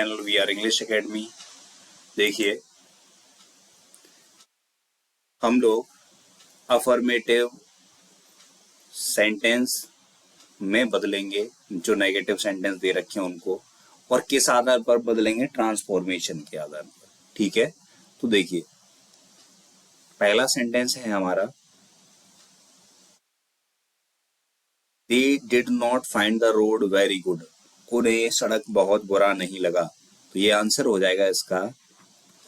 Channel we are English academy. देखिए, हम लोग अफर्मेटिव सेंटेंस में बदलेंगे जो नेगेटिव सेंटेंस दे रखे हैं उनको, और किस आधार पर बदलेंगे? ट्रांसफॉर्मेशन के आधार पर। ठीक है, तो देखिए, पहला सेंटेंस है हमारा, they did not find the road very good. उन्हें सड़क बहुत बुरा नहीं लगा। तो ये आंसर हो जाएगा इसका,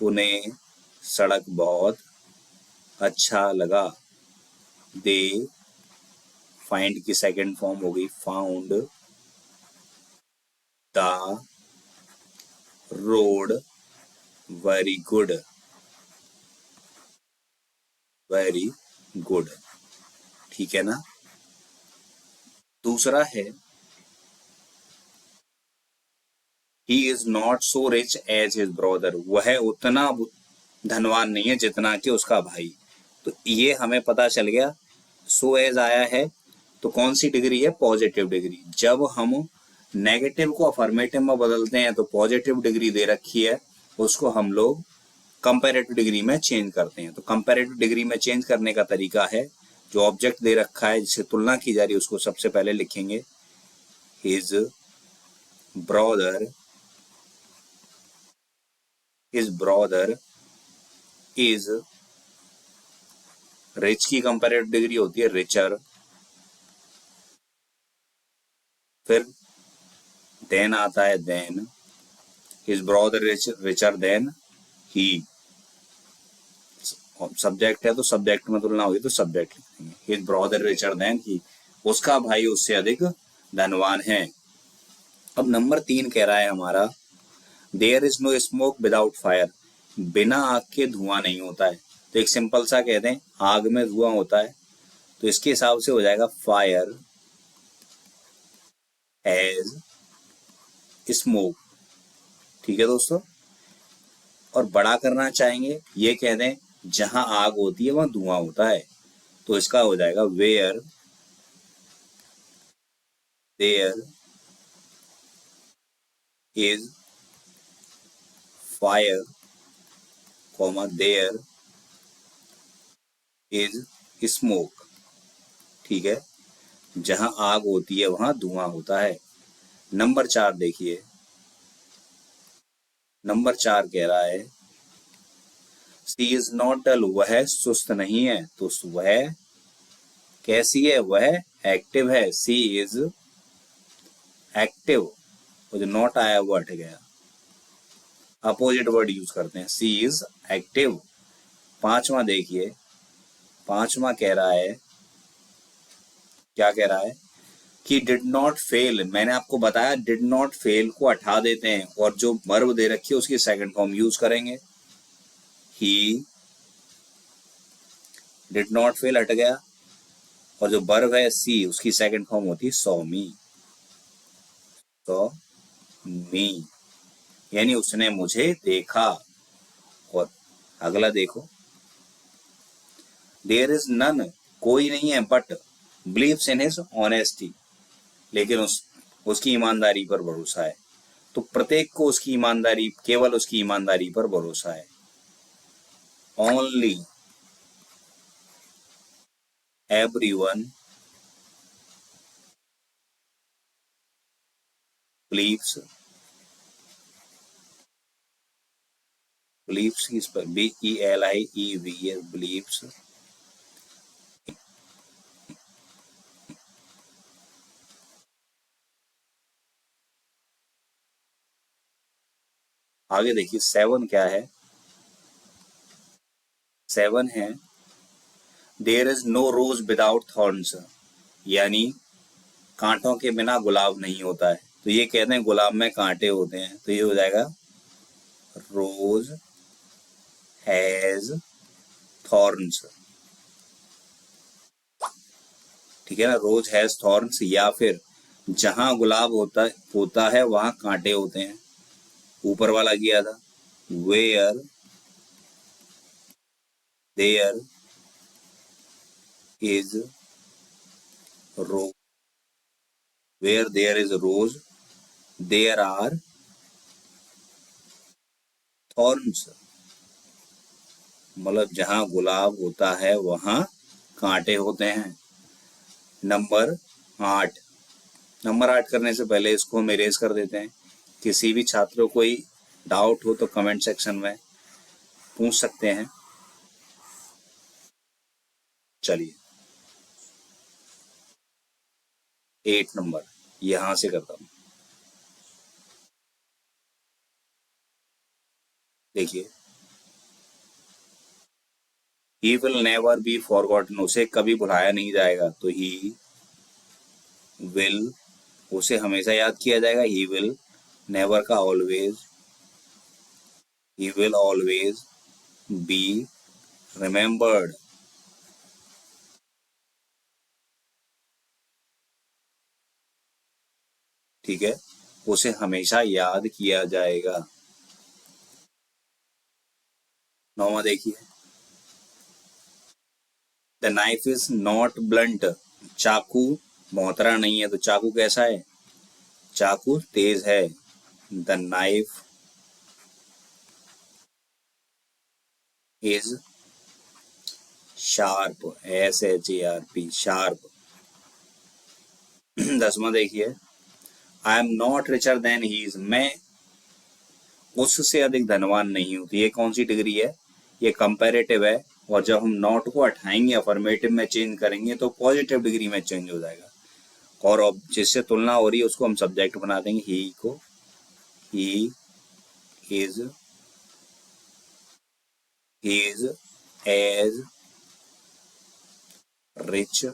उन्हें सड़क बहुत अच्छा लगा। दे, फाइंड की सेकंड फॉर्म होगी found the road very good. Very good, ठीक है ना। दूसरा है, he is not so rich as his brother. वह उतना धनवान नहीं है जितना कि उसका भाई। तो ये हमें पता चल गया, सो एज आया है तो कौन सी डिग्री है? Positive degree. जब हम नेगेटिव को अफर्मेटिव में बदलते हैं तो पॉजिटिव डिग्री दे रखी है, उसको हम लोग कंपैरेटिव डिग्री में चेंज करते हैं। तो कंपैरेटिव डिग्री में चेंज करने का तरीका है, जो ऑब्जेक्ट दे रखा है जिससे तुलना की जा रही है उसको सबसे पहले लिखेंगे हिज ब्रदर इज रिच की कंपैरेटिव डिग्री होती है रिचर। फिर देन आता है then, his brother richer than he. Subject है तो सब्जेक्ट में तुलना होगी तो सब्जेक्ट लिखेंगे, his brother richer than he. उसका भाई उससे अधिक धनवान है। अब नंबर 3 कह रहा है हमारा, there is no smoke without fire. बिना आग के धुआं नहीं होता है। तो एक सिंपल सा कहते हैं, आग में धुआं होता है, तो इसके हिसाब से हो जाएगा फायर एज स्मोक। ठीक है दोस्तों, और बड़ा करना चाहेंगे, ये कह दें जहां आग होती है वहां धुआं होता है, तो इसका हो जाएगा where there is fire, comma there is smoke. ठीक है, जहां आग होती है वहां धुआं होता है। नंबर 4 देखिए, नंबर 4 कह रहा है, सी इज नॉट डल। वह सुस्त नहीं है। तो वह कैसी है? वह एक्टिव है। सी इज एक्टिव, वो जो नॉट आया वो हट गया, अपोजिट वर्ड यूज करते हैं, सी इज एक्टिव। पांचवा देखिए, पांचवा कह रहा है, क्या कह रहा है कि डिड नॉट फेल। मैंने आपको बताया डिड नॉट फेल को हटा देते हैं और जो वर्ब दे रखी है उसकी सेकंड फॉर्म यूज करेंगे। ही डिड नॉट फेल हट गया, और जो वर्ब है सी उसकी सेकंड फॉर्म होती है सॉ मी। सॉ मी यानी उसने मुझे देखा। और अगला देखो, देयर इज नन, कोई नहीं है, but believes in his honesty, लेकिन उसकी ईमानदारी पर भरोसा है। तो प्रत्येक को उसकी ईमानदारी, केवल उसकी ईमानदारी पर भरोसा है। ओनली एवरीवन बिलीव्स, बिलीव्स इस पर BELIEVS बिलीव्स आगे देखिए 7 क्या है? 7 है, there is no rose without thorns, यानी कांटों के बिना गुलाब नहीं होता है। तो ये कहते हैं गुलाब में कांटे होते हैं, तो ये हो जाएगा रोज हैज थॉर्न्स। ठीक है ना, रोज हैज थॉर्न्स, या फिर जहां गुलाब होता है वहां कांटे होते हैं। ऊपर वाला किया था, where there is rose, where there is rose there are thorns, मतलब जहाँ गुलाब होता है वहाँ कांटे होते हैं। नंबर 8, नंबर 8 करने से पहले इसको हम इरेज कर देते हैं। किसी भी छात्र को कोई डाउट हो तो कमेंट सेक्शन में पूछ सकते हैं। चलिए 8 नंबर यहां से करता हूं। देखिए, he will never be forgotten, उसे कभी भुलाया नहीं जाएगा। तो ही विल, उसे हमेशा याद किया जाएगा। ही विल, नेवर का always, he will always be remembered. ठीक है, उसे हमेशा याद किया जाएगा। 9वां देखिए, the knife is not blunt, चाकू मोहतरा नहीं है। तो चाकू कैसा है? चाकू तेज है। The knife is sharp, SHARP, sharp. 10वां देखिए, I am not richer than he is, मैं उससे अधिक धनवान नहीं हूं। तो ये कौन सी डिग्री है? ये कंपैरेटिव है। और जब हम नॉट को हटाएंगे, अफर्मेटिव में चेंज करेंगे तो पॉजिटिव डिग्री में चेंज हो जाएगा। और अब जिससे तुलना हो रही है उसको हम सब्जेक्ट बना देंगे, ही को। He is, he is as rich,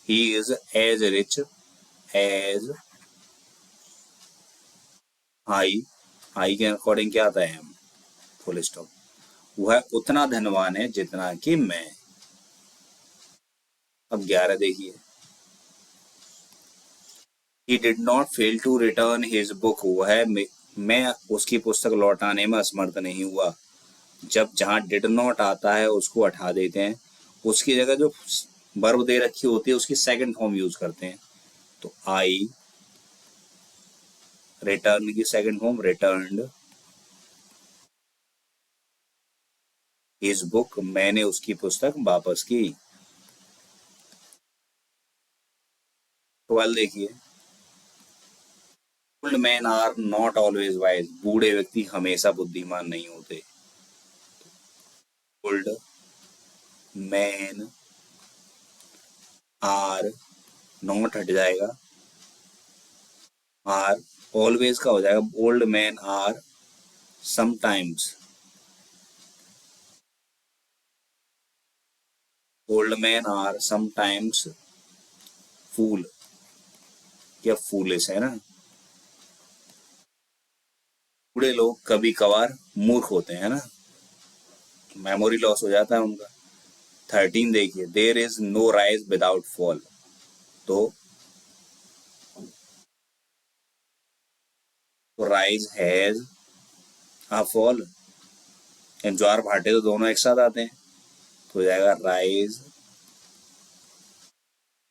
he is as rich as I, I के अकॉर्डिंग क्या आता है? हम फुल स्टॉप। वह उतना धनवान है जितना कि मैं। अब 11 देखिए, he did not fail to return his book, वह मैं उसकी पुस्तक लौटाने में असमर्थ नहीं हुआ। जब जहाँ डिड नॉट आता है उसको हटा देते हैं, उसकी जगह जो वर्ब दे रखी होती है उसकी सेकंड फॉर्म यूज करते हैं। तो आई, रिटर्न की second form returned his book, मैंने उसकी पुस्तक वापस की। 12 देखिए, old man are not always wise, बूढ़े व्यक्ति हमेशा बुद्धिमान नहीं होते। ओल्ड मैन आर, नॉट हट जाएगा, आर ऑलवेज का हो जाएगा। Old man are sometimes, old man are sometimes fool, या फूलिश है ना। बूढ़े लोग कभी कभार मूर्ख होते हैं ना, मेमोरी लॉस हो जाता है उनका। 13 देखिए, there is no rise without fall, तो राइज हैज अ फॉल। ज्वार भाटे तो दोनों एक साथ आते हैं, तो हो जाएगा राइज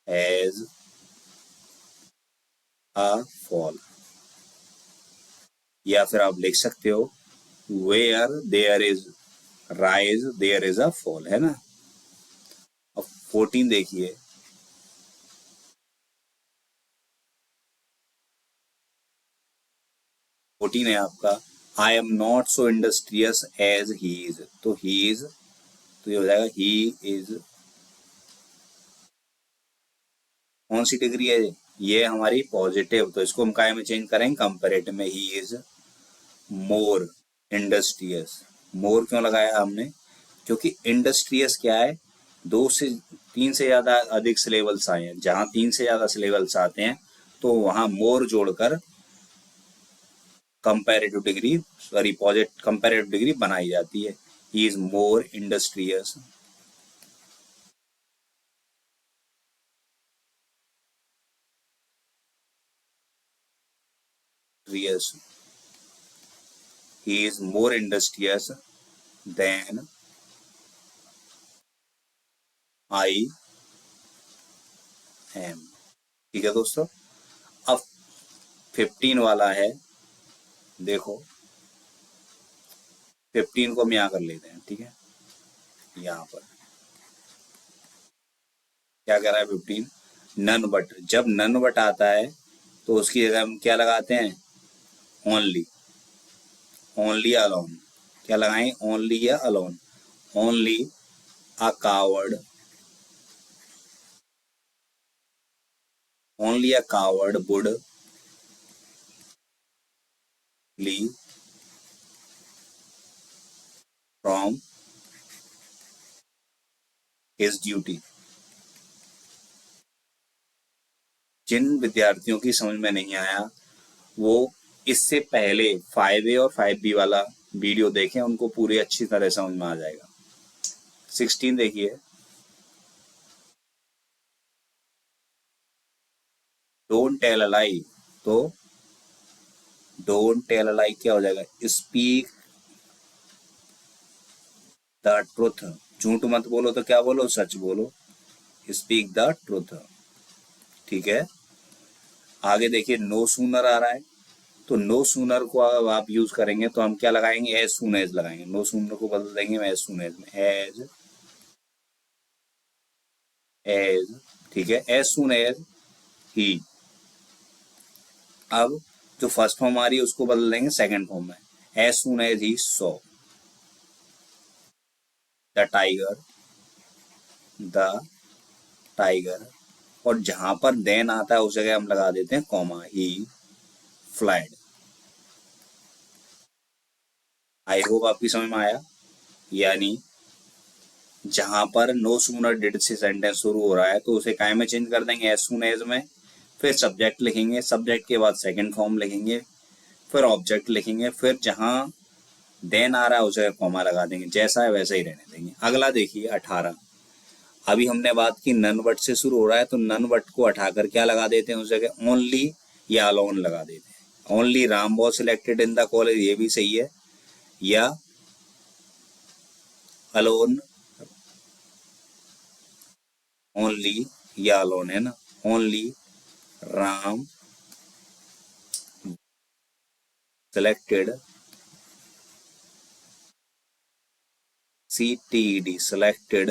हैज अ फॉल। या फिर आप लिख सकते हो where there is rise there is a fall, है ना। अब 14 देखिए, 14 है आपका, I am not so industrious as he is, तो ही इज, तो ये हो जाएगा ही इज, कौन सी डिग्री है? ये हमारी पॉजिटिव, तो इसको हम काय में चेंज करेंगे? कंपेरेटिव में। ही इज मोर इंडस्ट्रियस। मोर क्यों लगाया हमने? क्योंकि इंडस्ट्रियस क्या है, 2 से 3 से ज्यादा अधिक सिलेबल्स आए हैं, जहां 3 से ज्यादा सिलेबल्स आते हैं तो वहां मोर जोड़कर comparative degree, sorry positive comparative degree बनाई जाती है। ही इज मोर इंडस्ट्रियस, रियस, he is more industrious than I am. ठीक है दोस्तों, अब 15 वाला है, देखो 15 को हम यहाँ कर लेते हैं, ठीक है। यहाँ पर क्या कह रहा है 15, नन बट। जब नन बट आता है तो उसकी जगह हम क्या लगाते हैं, ओनली, ओनली अलोन। क्या लगाएं, ओनली या alone. Only a coward, only a coward would leave from his duty. जिन विद्यार्थियों की समझ में नहीं आया वो इससे पहले 5A और 5B वाला वीडियो देखें, उनको पूरी अच्छी तरह समझ में आ जाएगा। 16 देखिए, डोंट टेल अ लाई, तो डोंट टेल अ लाई क्या हो जाएगा, स्पीक द ट्रुथ। झूठ मत बोलो तो क्या बोलो, सच बोलो, स्पीक द ट्रुथ, ठीक है। आगे देखिए, नो सूनर आ रहा है, तो नो सूनर को अब आप यूज करेंगे तो हम क्या लगाएंगे, एज सून एज लगाएंगे। नो सूनर को बदल देंगे एज सून एज में, एज एज, ठीक है, एज सून एज ही। अब जो फर्स्ट फॉर्म आ रही है उसको बदल देंगे सेकंड फॉर्म में, as soon as he saw the tiger, the tiger. और जहां पर देन आता है उस जगह हम लगा देते हैं comma, he flied. I hope आपकी समझ में आया। यानी जहां पर नो सूनर डिड से सेंटेंस शुरू हो रहा है तो उसे काय में चेंज कर देंगे, एज सून एज में। फिर सब्जेक्ट लिखेंगे, सब्जेक्ट के बाद सेकंड फॉर्म लिखेंगे, फिर ऑब्जेक्ट लिखेंगे, फिर जहां देन आ रहा है उस जगह कॉमा लगा देंगे। जैसा है वैसा ही रहने देंगे। अगला देखिए 18। अभी हमने बात की नन वर्ड से शुरू हो रहा है तो नन वर्ड को हटाकर क्या लगा देते हैं उस जगह, ओनली या अलोन लगा देते हैं। Only Ram was selected in the college, ये भी सही है, या अलोन, ओनली या अलोन है ना, only Ram selected, CTED selected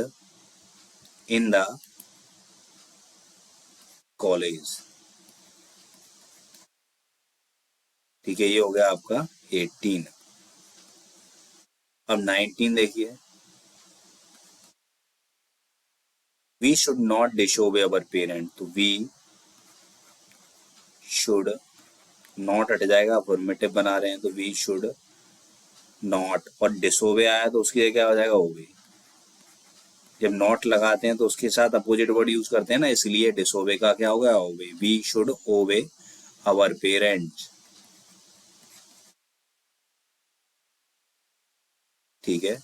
in the college, ठीक है। ये हो गया आपका 18। अब 19 देखिए, we should not disobey our parent, तो वी शुड नॉट हट जाएगा, अफर्मेटिव बना रहे हैं तो वी शुड नॉट, और डिसोबे आया तो उसकी जगह क्या हो जाएगा, ओबे। जब नॉट लगाते हैं तो उसके साथ अपोजिट वर्ड यूज करते हैं ना, इसलिए डिसोबे का क्या हो गया, ओबे। वी शुड ओबे अवर पेरेंट्स, ठीक है।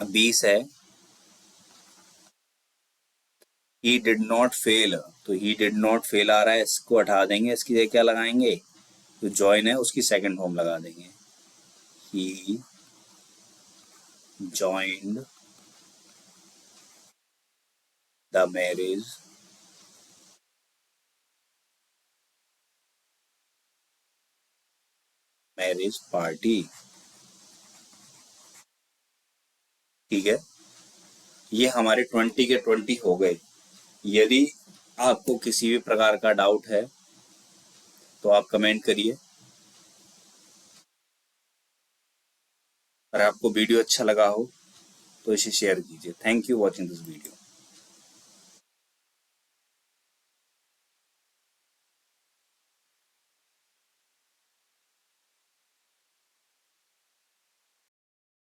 अब 20 है, ही डिड नॉट फेल, तो ही डिड नॉट फेल आ रहा है, इसको हटा देंगे, इसकी जगह क्या लगाएंगे, जो जॉइन है उसकी सेकंड फॉर्म लगा देंगे, ही जॉइंड द मैरिज पार्टी, ठीक है। ये हमारे 20 के 20 हो गए। यदि आपको किसी भी प्रकार का डाउट है तो आप कमेंट करिए। अगर आपको वीडियो अच्छा लगा हो तो इसे शेयर कीजिए। Thank you watching this video.